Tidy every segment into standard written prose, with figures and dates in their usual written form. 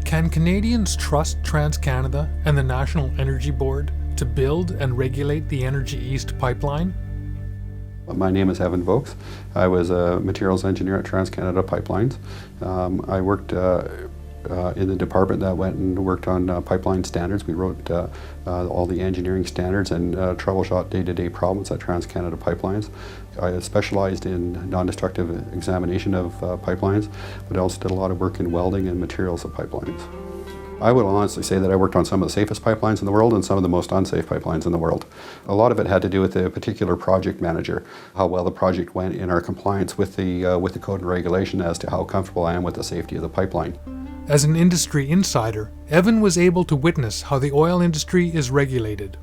Can Canadians trust TransCanada and the National Energy Board to build and regulate the Energy East pipeline? My name is Evan Vokes. I was a materials engineer at TransCanada Pipelines. I worked in the department that went and worked on pipeline standards. We wrote all the engineering standards and troubleshot day-to-day problems at TransCanada Pipelines. I specialized in non-destructive examination of pipelines, but I also did a lot of work in welding and materials of pipelines. I would honestly say that I worked on some of the safest pipelines in the world and some of the most unsafe pipelines in the world. A lot of it had to do with the particular project manager, how well the project went in our compliance with the code and regulation as to how comfortable I am with the safety of the pipeline. As an industry insider, Evan was able to witness how the oil industry is regulated.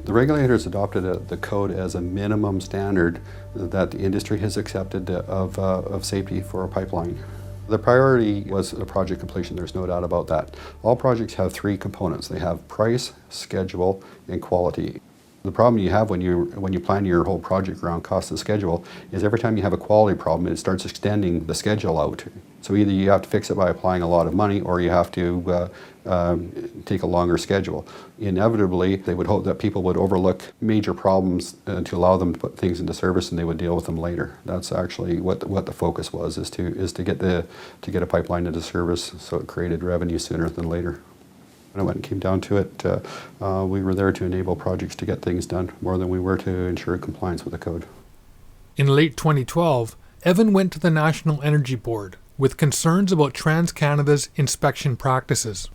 The regulators adopted the code as a minimum standard that the industry has accepted of safety for a pipeline. The priority was the project completion, there's no doubt about that. All projects have three components. They have price, schedule, and quality. The problem you have when you plan your whole project around cost and schedule is every time you have a quality problem, it starts extending the schedule out. So either you have to fix it by applying a lot of money or you have to take a longer schedule. Inevitably, they would hope that people would overlook major problems to allow them to put things into service and they would deal with them later. That's actually what the focus was, is to get a pipeline into service so it created revenue sooner than later. When it went and came down to it, we were there to enable projects to get things done more than we were to ensure compliance with the code. In late 2012, Evan went to the National Energy Board with concerns about TransCanada's inspection practices.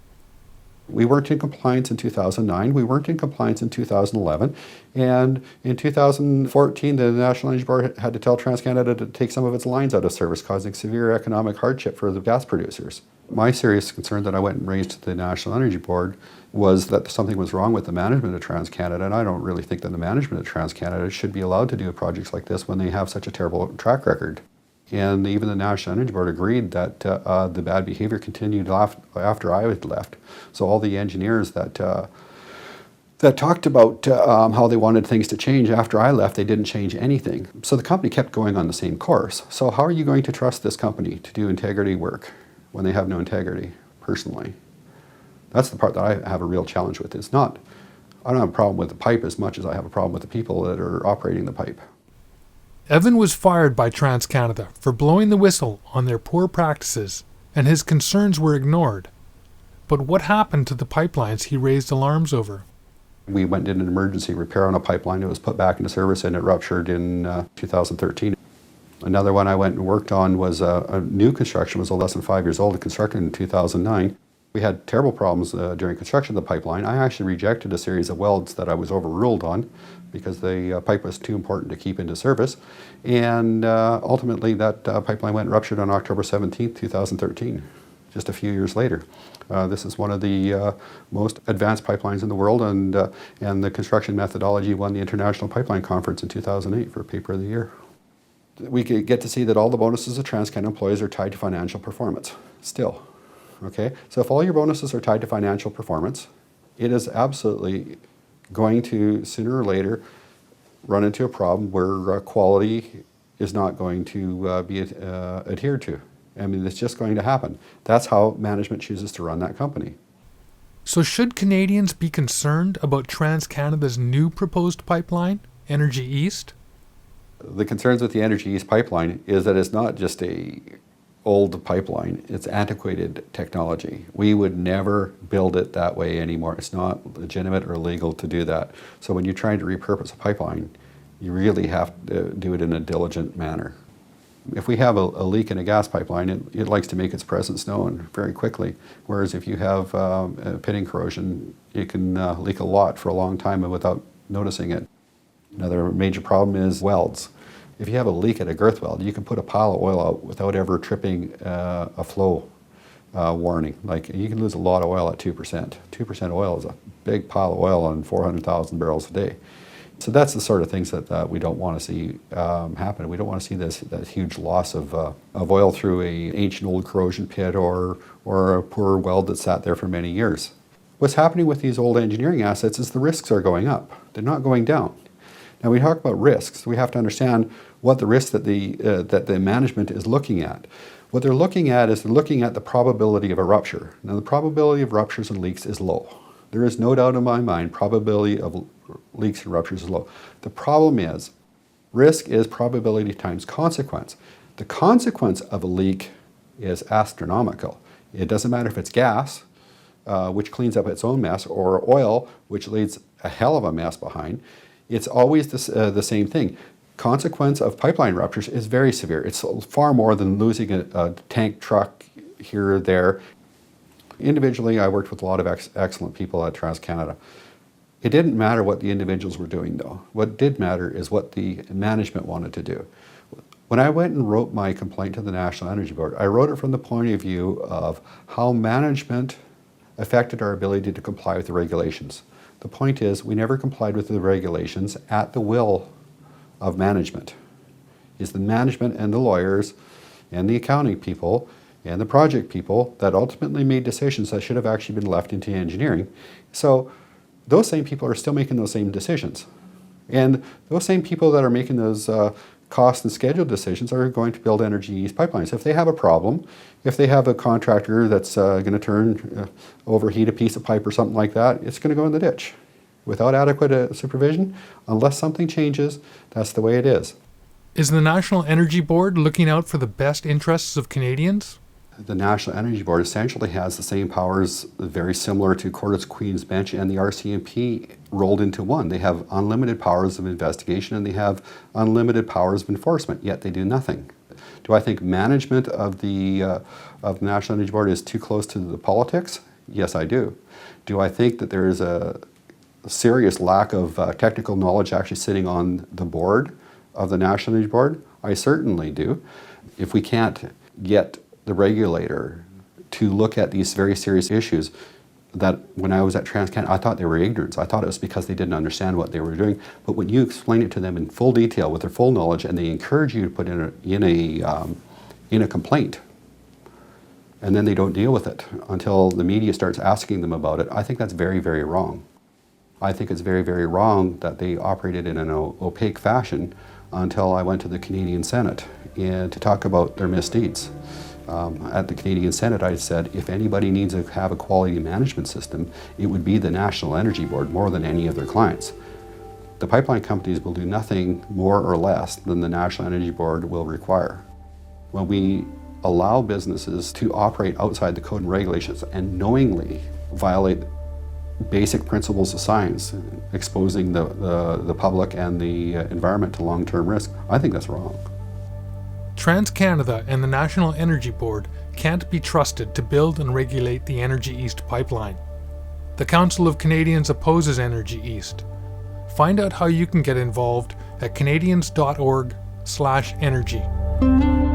We weren't in compliance in 2009, we weren't in compliance in 2011, and in 2014 the National Energy Board had to tell TransCanada to take some of its lines out of service, causing severe economic hardship for the gas producers. My serious concern that I went and raised to the National Energy Board was that something was wrong with the management of TransCanada, and I don't really think that the management of TransCanada should be allowed to do projects like this when they have such a terrible track record. And even the National Energy Board agreed that the bad behavior continued after I had left. So all the engineers that talked about how they wanted things to change after I left, they didn't change anything. So the company kept going on the same course. So how are you going to trust this company to do integrity work when they have no integrity, personally? That's the part that I have a real challenge with. I don't have a problem with the pipe as much as I have a problem with the people that are operating the pipe. Evan was fired by TransCanada for blowing the whistle on their poor practices, and his concerns were ignored. But what happened to the pipelines he raised alarms over? We went in an emergency repair on a pipeline. It was put back into service and it ruptured in 2013. Another one I went and worked on was a new construction, was less than 5 years old, constructed in 2009. We had terrible problems during construction of the pipeline. I actually rejected a series of welds that I was overruled on because the pipe was too important to keep into service. And ultimately that pipeline went and ruptured on October 17, 2013, just a few years later. This is one of the most advanced pipelines in the world, and the construction methodology won the International Pipeline Conference in 2008 for Paper of the Year. We get to see that all the bonuses of TransCanada employees are tied to financial performance, still. Okay, so if all your bonuses are tied to financial performance, it is absolutely going to, sooner or later, run into a problem where quality is not going to be adhered to. I mean, it's just going to happen. That's how management chooses to run that company. So should Canadians be concerned about TransCanada's new proposed pipeline, Energy East? The concerns with the Energy East pipeline is that it's not just a old pipeline, it's antiquated technology. We would never build it that way anymore. It's not legitimate or legal to do that. So when you're trying to repurpose a pipeline, you really have to do it in a diligent manner. If we have a leak in a gas pipeline, it likes to make its presence known very quickly. Whereas if you have pitting corrosion, it can leak a lot for a long time and without noticing it. Another major problem is welds. If you have a leak at a girth weld, you can put a pile of oil out without ever tripping a flow warning. Like, you can lose a lot of oil at 2%. 2% oil is a big pile of oil on 400,000 barrels a day. So that's the sort of things that we don't want to see happen. We don't want to see that huge loss of oil through an ancient old corrosion pit or a poor weld that sat there for many years. What's happening with these old engineering assets is the risks are going up. They're not going down. Now, we talk about risks. We have to understand what the risks that the management is looking at. What they're looking at is they're looking at the probability of a rupture. Now, the probability of ruptures and leaks is low. There is no doubt in my mind probability of leaks and ruptures is low. The problem is risk is probability times consequence. The consequence of a leak is astronomical. It doesn't matter if it's gas, which cleans up its own mess, or oil, which leaves a hell of a mess behind. It's always the same thing. Consequence of pipeline ruptures is very severe. It's far more than losing a tank truck here or there. Individually, I worked with a lot of excellent people at TransCanada. It didn't matter what the individuals were doing, though. What did matter is what the management wanted to do. When I went and wrote my complaint to the National Energy Board, I wrote it from the point of view of how management affected our ability to comply with the regulations. The point is, we never complied with the regulations at the will of management. It's the management and the lawyers and the accounting people and the project people that ultimately made decisions that should have actually been left into engineering. So those same people are still making those same decisions. And those same people that are making those cost and schedule decisions are going to build Energy East pipelines. If they have a problem, if they have a contractor that's going to overheat a piece of pipe or something like that, it's going to go in the ditch. Without adequate supervision, unless something changes, that's the way it is. Is the National Energy Board looking out for the best interests of Canadians? The National Energy Board essentially has the same powers, very similar to Court of Queen's Bench and the RCMP rolled into one. They have unlimited powers of investigation and they have unlimited powers of enforcement, yet they do nothing. Do I think management of the National Energy Board is too close to the politics? Yes, I do. Do I think that there is a serious lack of technical knowledge actually sitting on the board of the National Energy Board? I certainly do. If we can't get the regulator to look at these very serious issues, that when I was at TransCanada, I thought they were ignorant. I thought it was because they didn't understand what they were doing. But when you explain it to them in full detail with their full knowledge, and they encourage you to put in a complaint, and then they don't deal with it until the media starts asking them about it, I think that's very, very wrong. I think it's very, very wrong that they operated in an opaque fashion until I went to the Canadian Senate and to talk about their misdeeds. At the Canadian Senate, I said, if anybody needs to have a quality management system, it would be the National Energy Board more than any of their clients. The pipeline companies will do nothing more or less than the National Energy Board will require. When we allow businesses to operate outside the code and regulations and knowingly violate basic principles of science, exposing the public and the environment to long-term risk, I think that's wrong. TransCanada and the National Energy Board can't be trusted to build and regulate the Energy East pipeline. The Council of Canadians opposes Energy East. Find out how you can get involved at canadians.org/energy.